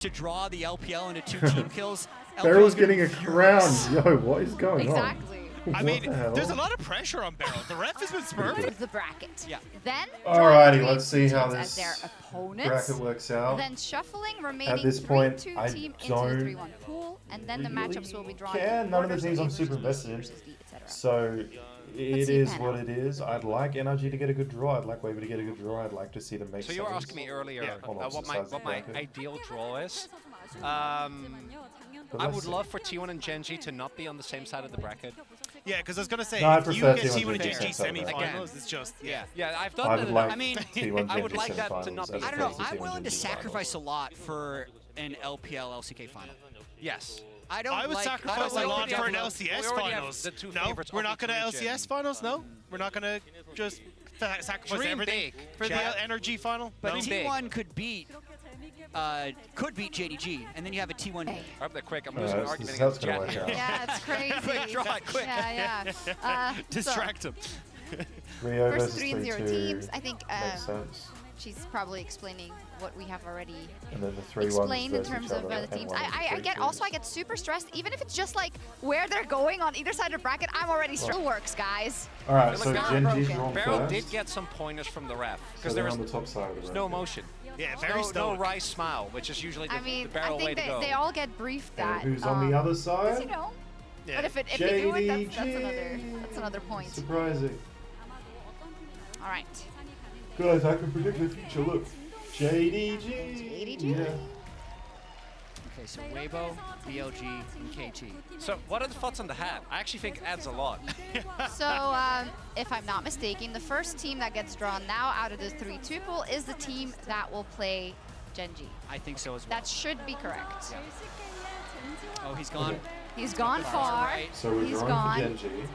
to draw the LPL into 2 team kills. Barrel's getting a crown. Yo, what is going on? Exactly. I mean, there's a lot of pressure on Barrel. The ref has been smurfed. The bracket. Yeah. Then Alrighty, let's see how as this their opponents. bracket works out. Then shuffling remaining At this point, 3-2 I team into don't the 3-1 pool, and then the matchups will be drawn. care. None of the teams I'm super invested in. So it is what it is. I'd like NRG to get a good draw. I'd like Waver to get a good draw. I'd like to see them make. So you were asking me earlier what my ideal draw is. I would love for T1 and GenG to not be on the same side of the bracket. Yeah, because I was gonna say, No, I if you prefer get T1 T1 and and GenG GenG semi-finals, it's just Yeah, I've done that. Like I mean, I would like that to not be. I don't know. I'm willing to sacrifice a lot for an LPL LCK final. Yes. I would sacrifice a lot for an LCS finals. No, we're not gonna LCS finals. No, we're not gonna just sacrifice everything for the NRG final. But T1 could beat JDG, and then you have a T1. Up there quick. I'm losing an argument That's against gonna Jet. work out. Yeah, it's crazy. Quick, draw it, quick. Yeah. Distract him. Rio First versus 3-0 teams. I think makes sense. she's probably explaining what we have already And then the 3-1s explained in versus terms each of other, the teams. and I get super stressed, even if it's just like where they're going on either side of the bracket. I'm already stressed. It works, guys. All right, so not GenG broken. drawn Barrel first. did get some pointers from the ref because So there they're was on the top side of the no bracket. motion. Yeah, very no Rice smile, which is usually I mean, the barrel I way think to go. they all get briefed And that. who's on the other You side? know. Yeah. But if you do it, JDG. that's another point. Surprising. All right. Guys, I can predict the future. Look, JDG. JDG? Yeah. Okay, so Weibo, BLG, and KT. So what are the thoughts on the hat? I actually think it adds a lot. So, if I'm not mistaken, the first team that gets drawn now out of the 3-2 pool is the team that will play GenG. I think so as well. That should be correct. Yeah. Oh, he's gone. Okay. He's gone far. Right. So we're He's drawing for gone. GenG.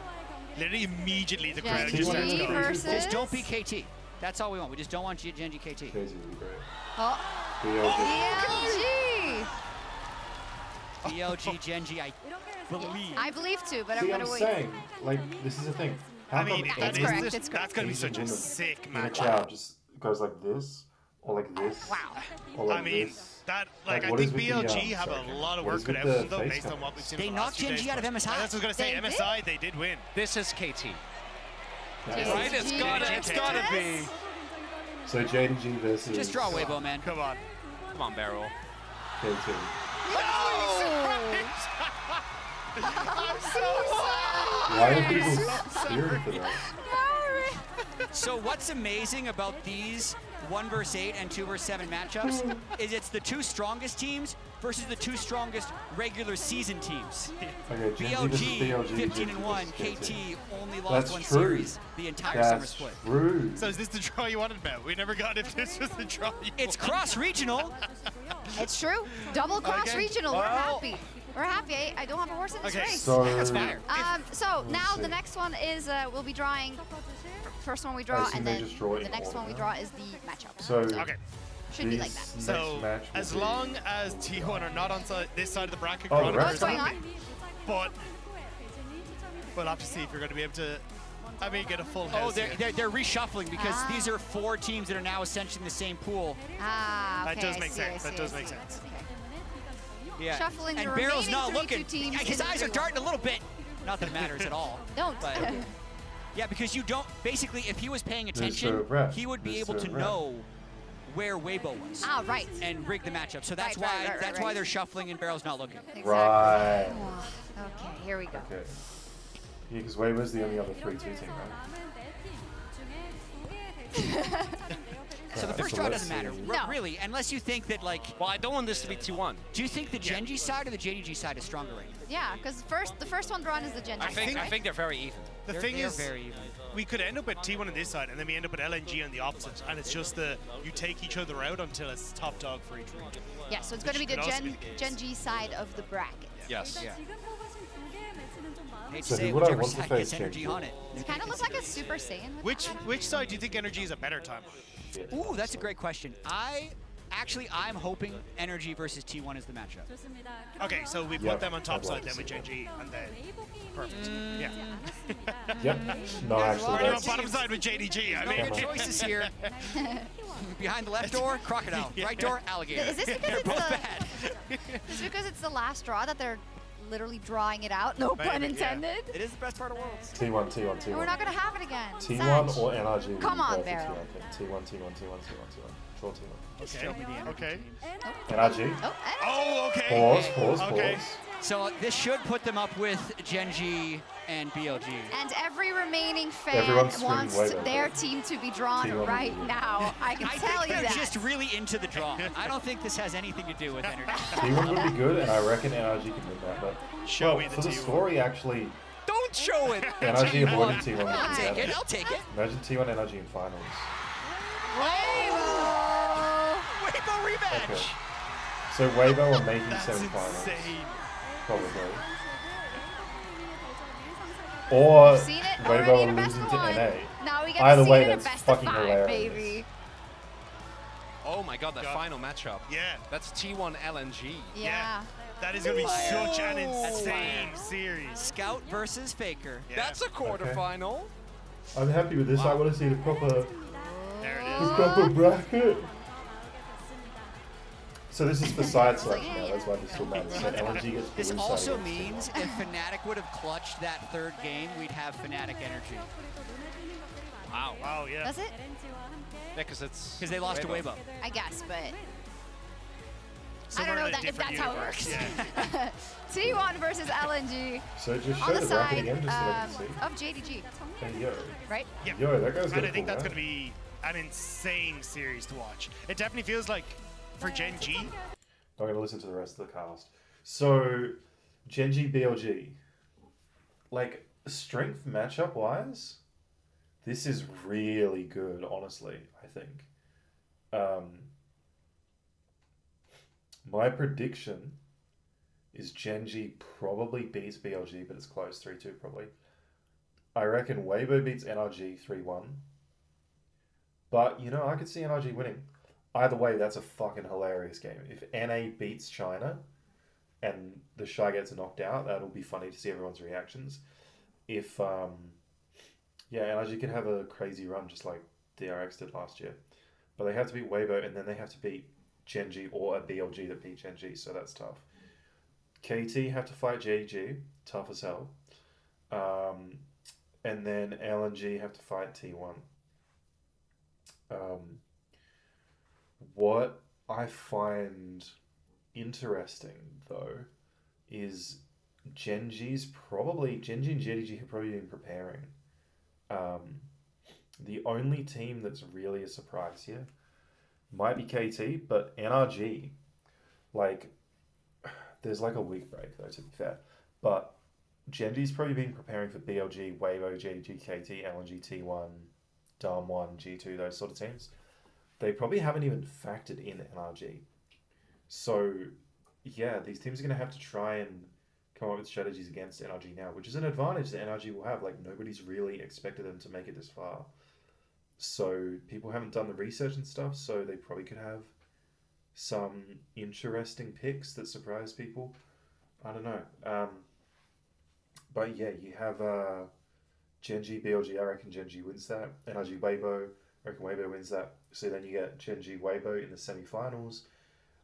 Literally immediately the crowd GenG just starts going. versus. Just don't be KT. That's all we want. We just don't want GenG KT. KT would be great. Oh, BLG. BLG. BLG, GenG, I believe. I believe too, but See, I'm I'm gonna wait. saying, like, this is the thing. How I mean, come That's that correct, is it's correct. that's gonna be Asian such a women sick in a match. crowd just goes like this, or like this, Wow. or like I mean, this? that Like, I what think is with the, BLG have sorry, a lot of what work is cut with out the for them though, face based on covers? what we've seen. They in the last knocked few GenG days. out of MSI. That's what I was gonna say. They MSI, they did win. This is KT. Nice. Right? It's gotta be. So JDG versus. Just draw Weibo, man. Come on. Come on, Barrel. KT. I'm so sad. Why are people cheering for that? So what's amazing about these 1 vs 8 and 2 vs 7 matchups is it's the 2 strongest teams versus the 2 strongest regular season teams. Okay, GenG versus BLG, BLG. 15-1, KT. KT only lost That's 1 true. series the entire summer That's split. true. So is this the draw you wanted, Matt? We never got if this was the draw you It's wanted. cross-regional. It's true. Double cross Okay. regional. We're Well- happy. We're happy. I don't have a horse in this Okay, race. So, That's fire. So now see. the next one is we'll be drawing. First one we I draw, assume and they then just draw it the in next order one we now. draw is the matchup. so Okay. Should be like that. this So next match will as be- long as T1 are not on this side of the bracket, Oh, the Chronicles ref What's going on? But we'll have to see if you're going to be able to. I mean, get a full Oh, house. here. they're reshuffling because Ah. these are 4 teams that are now essentially in the same pool. Ah, okay. That does I make see, I sense. That see, does I make see. sense. Okay. Yeah. Shuffling and the Barrel's remaining not 3-2 looking. teams His into eyes are 3-1. darting a little bit. Not that it matters at all. Don't. But, yeah, because you don't. Basically, if he was paying There's attention, a ref. he would be There's able a to ref. know where Weibo was Ah, right. and rig the matchup. So that's Right, why right, right, that's right. why they're shuffling and Barrel's not looking. Exactly. Right. Okay, here we go. Okay. Yeah, because Weibo's the only other 3-2 team, right? So the first So draw let's doesn't matter, see. No. really, unless you think that like. Well, I don't want this to be 2-1. Do you think the GenG side or the JDG side is stronger right now? Yeah, because the first one drawn is the GenG. I think right? they're very even. The They're- thing they're is, very even. we could end up at T1 on this side, and then we end up at LNG on the opposite, and it's just you take each other out until it's top dog for each region. Yeah, so it's going to be Which the could also be the case. GenG side of the bracket. Yes. Yeah. Hate to So say it, would I whichever want to side face gets energy GenG? on it. It kind of looks like a Super Saiyan. With Which side do you think NRG is a better time? Ooh, that's a great question. I'm hoping NRG versus T1 is the matchup. Okay, so we put Yep, them on top I'd like side to then with see that. JG, and then perfect. Yeah. Yep. No, actually, We're on that's... bottom side with JDG. I No mean, good choices here. Behind the left door, crocodile. Right door, alligator. Is this because They're it's both the, bad. Just because it's the last draw that they're literally drawing it out. No pun intended. It is the best part of Worlds. T1, T1, T1. And we're not going to have it again. T1 Sag. or NRG. Come on, Perfect, Barrel. T1, T1, T1, T1. Draw T1. Just show me the energy Okay. team. NRG. Oh, Oh, okay. Pause. Okay. So this should put them up with GenG and BLG. and every remaining fan Everyone's screaming wants way back their there. team to be drawn T1 right and now. I can I tell think you they're that. just really into the draw. I don't think this has anything to do with energy. T1 would be good, and I reckon NRG can win that. But Show me the for the T1. story, actually, Don't show it. NRG avoiding T1. I'll take it. I'll take it. Imagine T1 NRG in finals. Weibo! Weibo rematch. Okay. So Weibo are making That's semi-finals, insane. probably. Or We've seen it already Weibo in a are best losing of to one. NA. Now we get Either to see way, it in a that's best fucking of 5, hilarious. baby. Oh my god, that God. final matchup. Yeah. That's T1 LNG. Yeah. That is going to be such an That's insane fire. series. Scout versus Faker. Yeah. That's a quarterfinal. I'm happy with this. I want to see the proper There it the is. proper bracket. So this is for side selection now. That's why this still matters. So LNG gets This blue also side against means if Fnatic would have clutched that third game, we'd have Fnatic energy. Wow. Wow, yeah. Does it? Yeah, because it's... Because they lost to Weibo. I guess, but So I don't we're know in a that if different that's how it universe. works. Yeah. T1 versus LNG So just on show the the bracket side again just so I can see. of JDG, Hey, yo. right? Yeah. Yo, that guy's got And a I think cool that's going map. to be an insane series to watch. It definitely feels like for GenG. I'm going to listen to the rest of the cast. So, GenG BLG. Like, strength matchup wise, this is really good, honestly, I think. My prediction is GenG probably beats BLG, but it's close, 3-2 probably. I reckon Weibo beats NRG 3-1. But, you know, I could see NRG winning. Either way, that's a fucking hilarious game. If NA beats China and the Shy gets knocked out, that'll be funny to see everyone's reactions. If, NRG could have a crazy run just like DRX did last year. But they have to beat Weibo and then they have to beat GenG or a BLG that beat GenG, so that's tough. KT have to fight JDG, tough as hell. And then LNG have to fight T1. What I find interesting though is GenG and JDG have probably been preparing. The only team that's really a surprise here might be KT, but NRG, like, there's like a week break though, to be fair. But GenG's probably been preparing for BLG, Weibo, JDG, KT, LNG, T1, Dom1, G2, those sort of teams. They probably haven't even factored in NRG. So, yeah, these teams are going to have to try and come up with strategies against NRG now, which is an advantage that NRG will have. Like, nobody's really expected them to make it this far. So, people haven't done the research and stuff, so they probably could have some interesting picks that surprise people. I don't know. But yeah, you have GenG, BLG. I reckon GenG wins that. NRG, Weibo. I reckon Weibo wins that. So then you get GenG, Weibo in the semi-finals.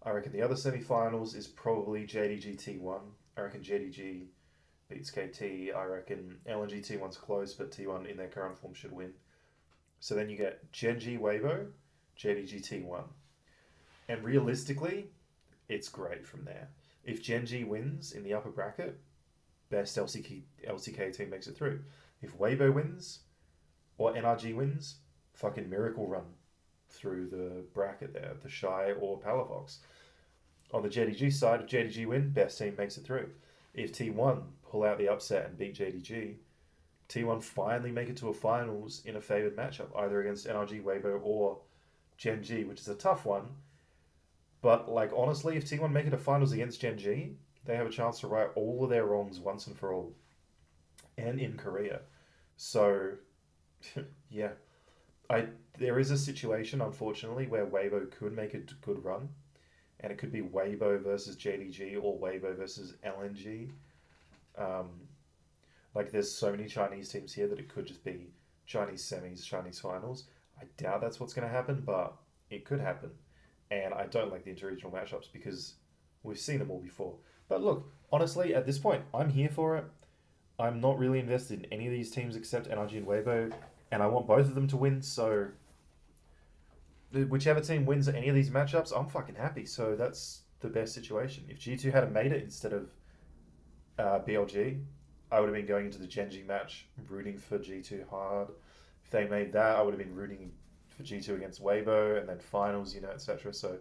I reckon the other semi-finals is probably JDG, T1. I reckon JDG beats KT. I reckon LNG, T1's close, but T1 in their current form should win. So then you get GenG, Weibo, JDG, T1. And realistically, it's great from there. If GenG wins in the upper bracket, best LCK team makes it through. If Weibo wins, or NRG wins, fucking miracle run through the bracket there, the Shy or Palafox. On the JDG side, if JDG win, best team makes it through. If T1 pull out the upset and beat JDG, T1 finally make it to a finals in a favoured matchup, either against NRG, Weibo, or GenG, which is a tough one. But, like, honestly, if T1 make it to finals against GenG, they have a chance to right all of their wrongs once and for all. And in Korea. So, yeah. There is a situation, unfortunately, where Weibo could make a good run. And it could be Weibo versus JDG or Weibo versus LNG. Like, there's so many Chinese teams here that it could just be Chinese semis, Chinese finals. I doubt that's what's going to happen, but it could happen. And I don't like the interregional matchups because We've seen them all before. But look, honestly, at this point, I'm here for it. I'm not really invested in any of these teams except NRG and Weibo, and I want both of them to win, so whichever team wins any of these matchups, I'm fucking happy. So that's the best situation. If G2 had made it instead of BLG, I would have been going into the GenG match rooting for G2 hard. If they made that, I would have been rooting for G2 against Weibo, and then finals, you know, etc. So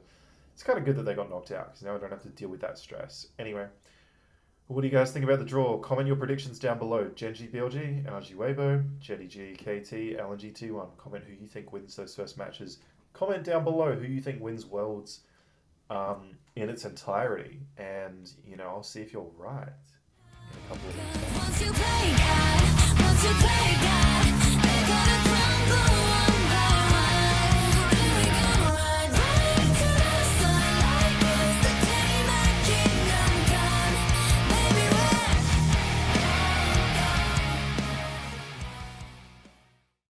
it's kind of good that they got knocked out, because now I don't have to deal with that stress. Anyway, what do you guys think about the draw? Comment your predictions down below. GenG BLG, NRG Weibo, JDG KT, LNG T1. Comment who you think wins those first matches. Comment down below who you think wins Worlds in its entirety. And, you know, I'll see if you're right in a couple of weeks. Once you play God, they're gonna crumble one